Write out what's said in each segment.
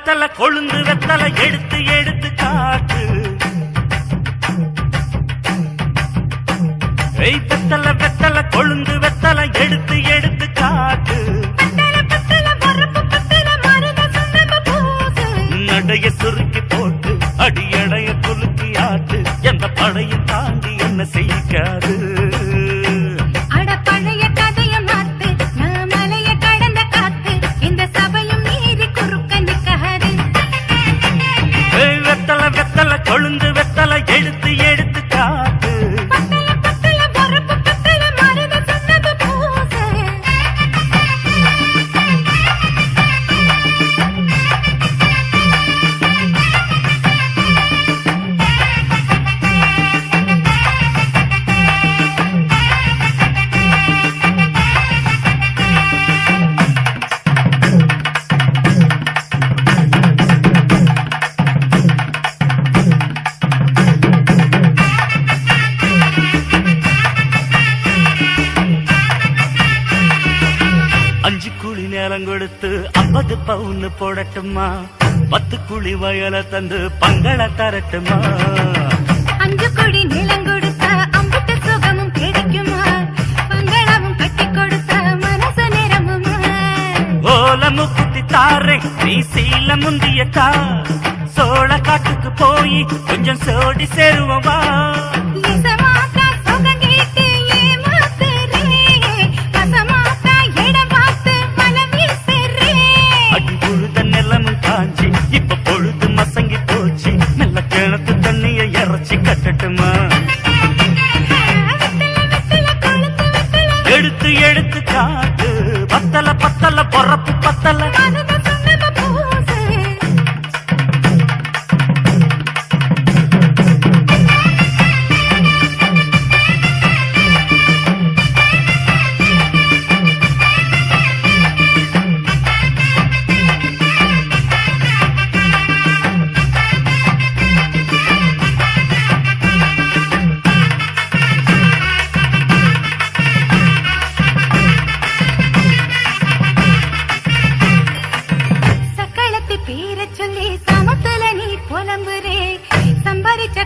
வெத்தல கொழுந்து வெத்தல எடுத்து எடுத்து காட்டு. வெத்தல வெத்தல கொழுந்து வெத்தல எடுத்து எடுத்து காட்டு. நடைய சுருக்கி போட்டு அடியடைய குலுக்கி ஆட்டு. எந்த படையும் தாண்டி என்ன செய்யாது. கொழுந்து வெத்தல எடுத்து எடுத்து காட்டு. அஞ்சு குழி நேரம் கொடுத்து 50 பவுன் போடட்டுமா? 10 குழி வயல தந்து பங்கள தரட்டுமா? அஞ்சு குழி நிலம் கொடுத்த அம்புட்டு சுகமும் கிடைக்குமா? பங்களாவும் கட்டி கொடுத்த மனசு நிறமுமா? ஓல முக்குத்தி தாரே நீ சீல முந்தியக்கா. சோழ காட்டுக்கு போய் கொஞ்சம் சோடி சேருவா. இப்ப பொழுது மசங்கி போச்சு. நல்ல கிணத்து தண்ணிய இறச்சி கட்டட்டுமா? எடுத்து எடுத்து காட்டு. பத்தல பத்தல பொறப்பு பத்தல.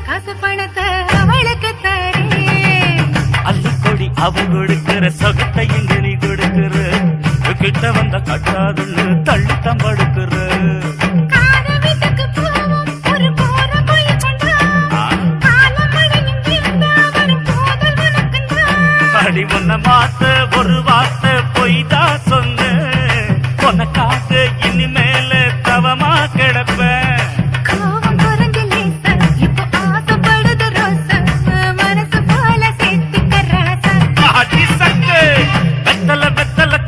காசு பணத்தை அவளுக்கு தரே. அள்ளிக்கொடி அவ கொடுக்கிற சொகத்தை எங்க நீ கொடுக்கிற. கிட்ட வந்த கட்டாதுன்னு தள்ளி தம்படுக்கிற. அடி ஒன்ன மாத்த ஒரு வார்த்தை பொய்தா சொன்ன. உனக்காக இனிமேல தவமா கிடப்ப.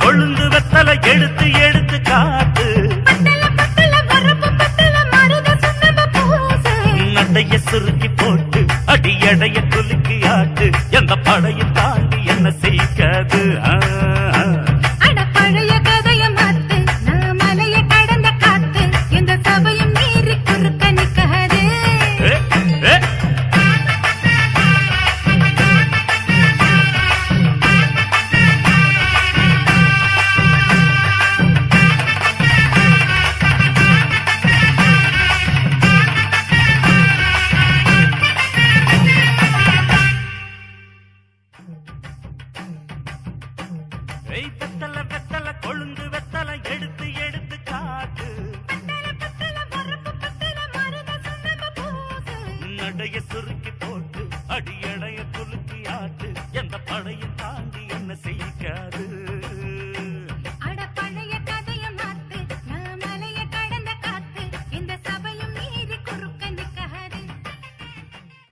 கொழுந்து வெத்தல எடுத்து எடுத்து காட்டு. நடைய சுருக்கி போட்டு அடியடைய குலுக்கி ஆட்டு. எந்த படையும் தாண்டி என்ன செய்யாது. பழைய கதைய மாத்து. நான் மலையை கடந்த காத்து. எந்த சபையும் மீறி குறுக்க நிக்காது. வெத்தல வெத்தல கொழுந்து வெத்தல எடுத்து எடுத்து காட்டு. நடைய சுருக்கி போட்டு அடியடைய குலுக்கி ஆட்டு. எந்த படையும் தாண்டி என்ன செய்யாது.